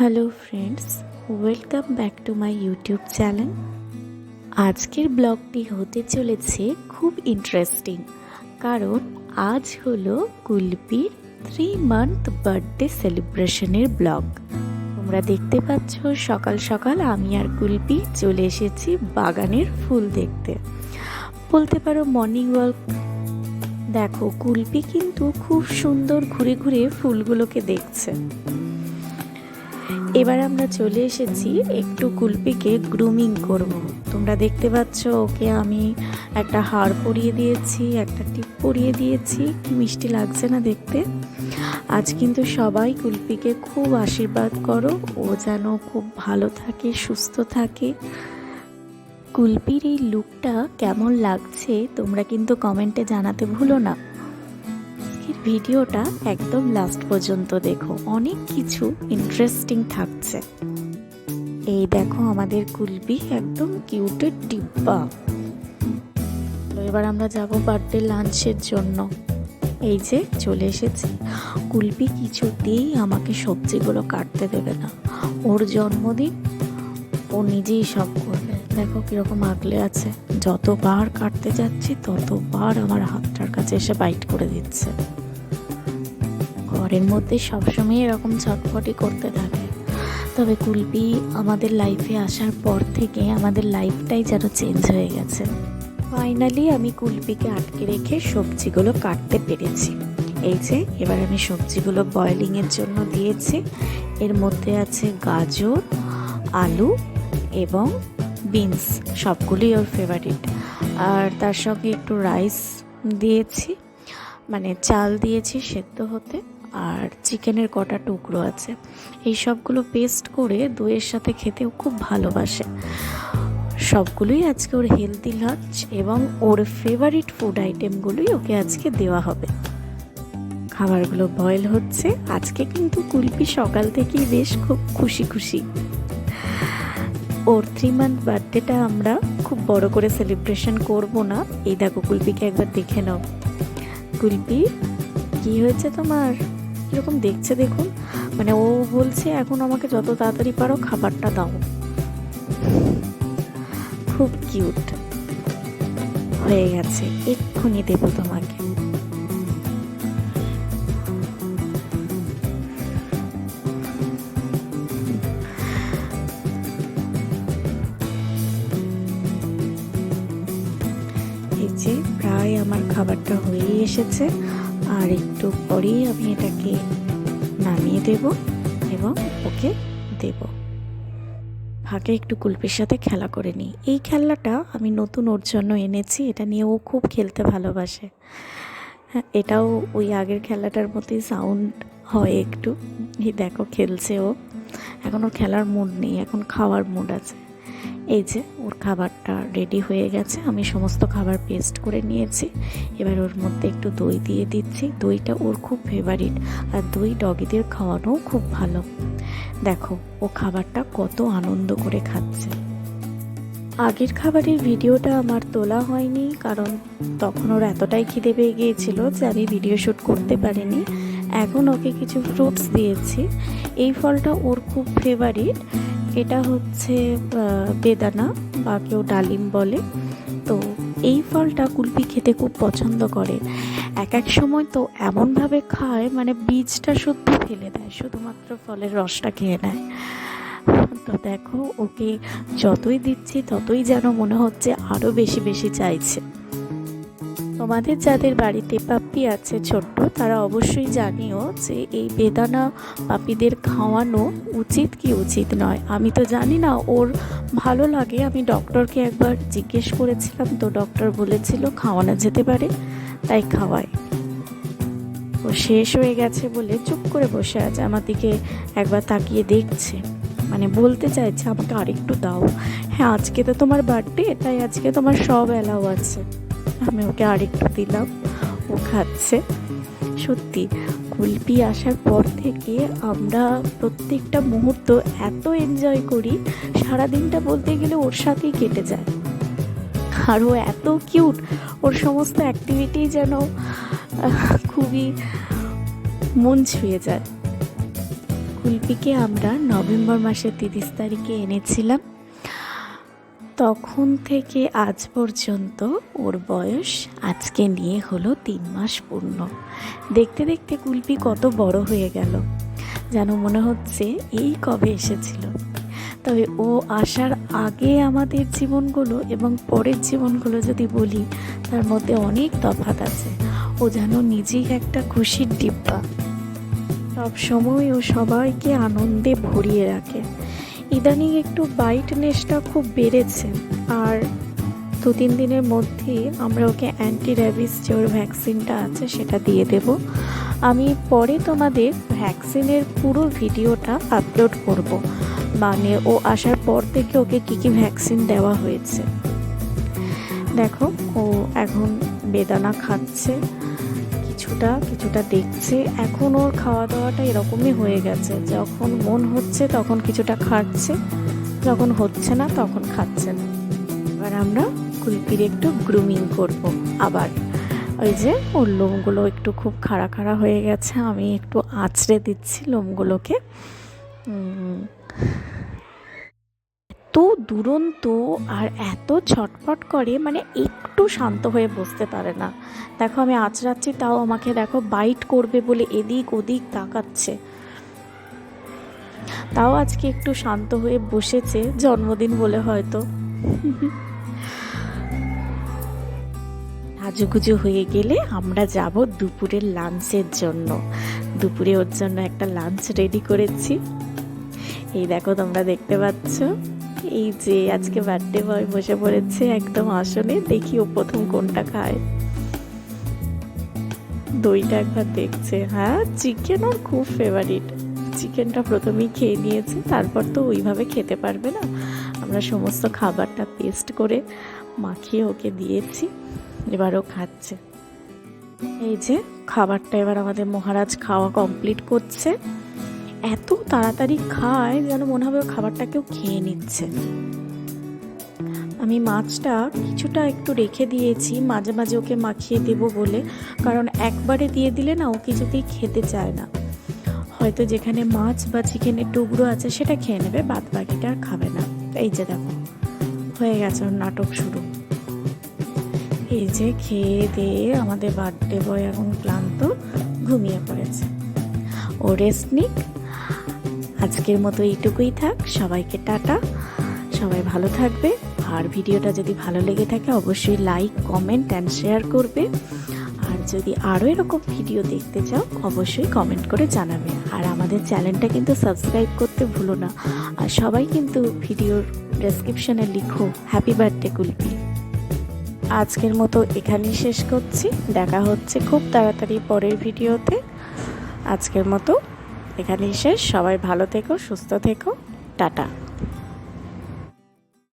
Hello friends, welcome back to my YouTube channel. আজকের ব্লগটি হতে চলেছে খুব ইন্টারেস্টিং, কারণ আজ হলো কুলপির 3 মান্থ বার্থডে সেলিব্রেশনের ব্লগ। তোমরা দেখতে পাচ্ছ সকাল সকাল আমি আর কুলপি চলে এসেছি বাগানের ফুল দেখতে, বলতে পারো মর্নিং ওয়াক। দেখো কুলপি কিন্তু খুব সুন্দর ঘুরে ঘুরে ফুলগুলোকে দেখছে। এবার আমরা চলে এসেছি একটু কুলপিকে গ্রুমিং করব। তোমরা দেখতে পাচ্ছ ওকে আমি একটা হার পরিয়ে দিয়েছি, একটা টিপ পরিয়ে দিয়েছি। কি মিষ্টি লাগছে না দেখতে। আজ কিন্তু সবাই কুলপিকে খুব আশীর্বাদ করো, ও যেন খুব ভালো থাকে, সুস্থ থাকে। কুলপির এই লুকটা কেমন লাগছে তোমরা কিন্তু কমেন্টে জানাতে ভুলো না। ভিডিওটা একদম লাস্ট পর্যন্ত দেখো, অনেক কিছু ইন্টারেস্টিং থাকছে। এই দেখো আমাদের কুলপি একদম কিউটের ডিব্বা। এবার আমরা যাব বার্থডে লাঞ্চের জন্য। এই যে চলে এসেছি। কুলপি কিছুতেই আমাকে সবজিগুলো কাটতে দেবে না। ওর জন্মদিন, ও নিজেই সব করবে। দেখো কিরকম আগলে আছে। যতবার কাটতে যাচ্ছি ততবার আমার হাতটার কাছে এসে বাইট করে দিচ্ছে। ঘরের মধ্যে সবসময় এরকম ছটফটি করতে থাকে। তবে কুলপি আমাদের লাইফে আসার পর থেকে আমাদের লাইফটাই যেন চেঞ্জ হয়ে গেছে। ফাইনালি আমি কুলপিকে আটকে রেখে সবজিগুলো কাটতে পেরেছি। এই যে এবার আমি সবজিগুলো বয়েলিংয়ের জন্য দিয়েছি। এর মধ্যে আছে গাজর, আলু এবং বিনস, সবগুলোই ওর ফেভারিট। আর তার সঙ্গে একটু রাইস দিয়েছি, মানে চাল দিয়েছি সেদ্ধ হতে। আর চিকেনের কটা টুকরো আছে। এই সবগুলো পেস্ট করে দইয়ের সাথে খেতেও খুব ভালোবাসে। সবগুলোই আজকে ওর হেলদি লাঞ্চ এবং ওর ফেভারিট ফুড আইটেমগুলোই ওকে আজকে দেওয়া হবে। খাবারগুলো বয়েল হচ্ছে। আজকে কিন্তু কুলপি সকাল থেকেই বেশ খুব খুশি খুশি। ওর 3 মান্থ বার্থডেটা আমরা খুব বড় করে সেলিব্রেশন করব না। এই দেখো কুলপিকে একবার দেখে নাও। কুলপি কি হয়েছে তোমার? এরকম দেখছে দেখুন। মানে ও বলছে এখন আমাকে যত তাড়াতাড়ি পারো খাবারটা দাও। খুব কিউট হয়ে গেছে, এক্ষুনি দেবো তোমাকে। এই যে প্রায় আমার খাবারটা হয়ে এসেছে, আর একটু পরেই আমি এটাকে নামিয়ে দেব এবং ওকে দেব। ফাঁকে একটু কুলপির সাথে খেলা করে নিই। এই খেলনাটা আমি নতুন ওর জন্য এনেছি। এটা নিয়ে ও খুব খেলতে ভালোবাসে। হ্যাঁ, এটাও ওই আগের খেলাটার মতোই সাউন্ড হয় একটু। এই দেখো খেলছে ও। এখন ওর খেলার মুড নেই, এখন খাওয়ার মুড আছে। এই যে ওর খাবারটা রেডি হয়ে গেছে। আমি সমস্ত খাবার পেস্ট করে নিয়েছি। এবার ওর মধ্যে একটু দই দিয়ে দিচ্ছি। দইটা ওর খুব ফেভারিট, আর দই ডগিদের খাওয়ানোও খুব ভালো। দেখো ও খাবারটা কত আনন্দ করে খাচ্ছে। আগের খাবারের ভিডিওটা আমার তোলা হয়নি, কারণ তখন ওর এতটাই খিদে পেয়ে গিয়েছিল যে আমি ভিডিও শ্যুট করতে পারিনি। এখন ওকে কিছু ফ্রুটস দিয়েছি। এই ফলটা ওর খুব ফেভারিট। এটা হচ্ছে বেদানা, বা কেউ ডালিম বলে। তো এই ফলটা কুলপি খেতে খুব পছন্দ করে। এক এক সময় তো এমনভাবে খায়, মানে বীজটা শুদ্ধ ফেলে দেয়, শুধুমাত্র ফলের রসটা খেয়ে নেয়। তো দেখো ওকে যতই দিচ্ছি ততই যেন মনে হচ্ছে আরও বেশি বেশি চাইছে। তোমাদের যাদের বাড়িতে পাপ্পি আছে ছোট্ট, তারা অবশ্যই জানিও যে এই বেদানা পাপিদের খাওয়ানো উচিত কি উচিত নয়। আমি তো জানি না, ওর ভালো লাগে। আমি ডক্টরকে একবার জিজ্ঞেস করেছিলাম, তো ডক্টর বলেছিল খাওয়ানো যেতে পারে, তাই খাওয়ায়। ও শেষ হয়ে গেছে বলে চুপ করে বসে আছে, আমার দিকে একবার তাকিয়ে দেখছে, মানে বলতে চাইছে আমাকে আরেকটু দাও। হ্যাঁ, আজকে তো তোমার বার্থডে, তাই আজকে তোমার সব অ্যালাউ আছে। আমি ওকে আরেকটু দিলাম, ও খাচ্ছে। সত্যি কুলপি আসার পর থেকে আমরা প্রত্যেকটা মুহূর্ত এত এনজয় করি, সারাদিনটা বলতে গেলে ওর সাথেই কেটে যায়। আর ও এত কিউট, ওর সমস্ত অ্যাক্টিভিটি যেন খুবই মন ছুঁয়ে যায়। কুলপিকে আমরা নভেম্বর মাসের 30 তারিখে এনেছিলাম। তখন থেকে আজ পর্যন্ত ওর বয়স আজকে নিয়ে হলো 3 মাস পূর্ণ। দেখতে দেখতে কুলপি কত বড় হয়ে গেল, যেন মনে হচ্ছে এই কবে এসেছিল। তবে ও আসার আগে আমাদের জীবনগুলো এবং পরের জীবনগুলো যদি বলি, তার মধ্যে অনেক তফাৎ আছে। ও যেন নিজেই একটা খুশির ডিব্বা, সব সময় ও সবাইকে আনন্দে ভরিয়ে রাখে। ইদানিং একটু ব্রাইটনেসটা খুব বেড়েছে, আর 2-3 দিনের মধ্যেই আমরা ওকে অ্যান্টি র্যাবিস যে ওর ভ্যাকসিনটা আছে সেটা দিয়ে দেব। আমি পরে তোমাদের ভ্যাকসিনের পুরো ভিডিওটা আপলোড করব, মানে ও আসার পর থেকে ওকে কী কী ভ্যাকসিন দেওয়া হয়েছে। দেখো ও এখন বেদানা খাচ্ছে, কিছুটা দেখছে। এখন ওর খাওয়া দাওয়াটা এরকমই হয়ে গেছে, যখন মন হচ্ছে তখন কিছুটা খাচ্ছে, যখন হচ্ছে না তখন খাচ্ছে না। এবার আমরা কুলপির একটু গ্রুমিং করব। আবার ওই যে ওর লোমগুলো একটু খুব খাড়া খাড়া হয়ে গেছে, আমি একটু আঁচড়ে দিচ্ছি লোমগুলোকে। এত দুরন্ত আর এত ছটফট করে, মানে একটু শান্ত হয়ে বসতে পারে না। দেখো আমি আঁচড়াচ্ছি, তাও আমাকে দেখো বাইট করবে বলে এদিক ওদিক তাকাচ্ছে। তাও আজকে একটু শান্ত হয়ে বসেছে, জন্মদিন বলে হয়তো। সাজুগুজু হয়ে গেলে আমরা যাব দুপুরের লাঞ্চের জন্য। দুপুরে ওর জন্য একটা লাঞ্চ রেডি করেছি। এই দেখো তোমরা দেখতে পাচ্ছ, এই যে আজকে বার্থডে বয় বসে পড়েছে একদম আসনে। দেখি ও প্রথম কোনটা খায়। দইটা একবার দেখছে। হ্যাঁ, চিকেন ওর খুব ফেভারিট। চিকেনটা প্রথমেই খেয়ে নিয়েছে, তারপর তো ওইভাবে খেতে পারবে না। আমরা সমস্ত খাবারটা পেস্ট করে মাখিয়ে ওকে দিয়েছি, এবারও খাচ্ছে। এই যে খাবারটা এবার আমাদের মহারাজ খাওয়া কমপ্লিট করছে। এত তাড়াতাড়ি খায় যেন মনে হবে খাবারটা কেউ খেয়ে নিচ্ছে। আমি মাছটা কিছুটা একটু রেখে দিয়েছি, মাঝে মাঝে ওকে মাখিয়ে দেবো বলে, কারণ একবারে দিয়ে দিলে না ও কিছুতেই খেতে চায় না। হয়তো যেখানে মাছ বা চিকেনের টুকরো আছে সেটা খেয়ে নেবে, বাদ বাকিটা আর খাবে না। এই যে দেখো হয়ে গেছে ওর নাটক শুরু। এই যে খেয়ে দিয়ে আমাদের বার্থডে বয় এখন ক্লান্ত, ঘুমিয়ে পড়েছে। ও রেস্ট নিক। আজকের মতো এইটুকুই থাক। সবাইকে টাটা, সবাই ভালো থাকবে। আর ভিডিওটা যদি ভালো লেগে থাকে অবশ্যই লাইক, কমেন্ট অ্যান্ড শেয়ার করবে। আর যদি আরও এরকম ভিডিও দেখতে চাও অবশ্যই কমেন্ট করে জানাবে। আর আমাদের চ্যানেলটা কিন্তু সাবস্ক্রাইব করতে ভুলো না। আর সবাই কিন্তু ভিডিওর ডেসক্রিপশনে লিখো হ্যাপি বার্থডে কুলপি। আজকের মতো এখানেই শেষ করছি, দেখা হচ্ছে খুব তাড়াতাড়ি পরের ভিডিওতে। আজকের মতো এখানেই শেষ। সবাই ভালো থেকো, সুস্থ থেকো, টাটা।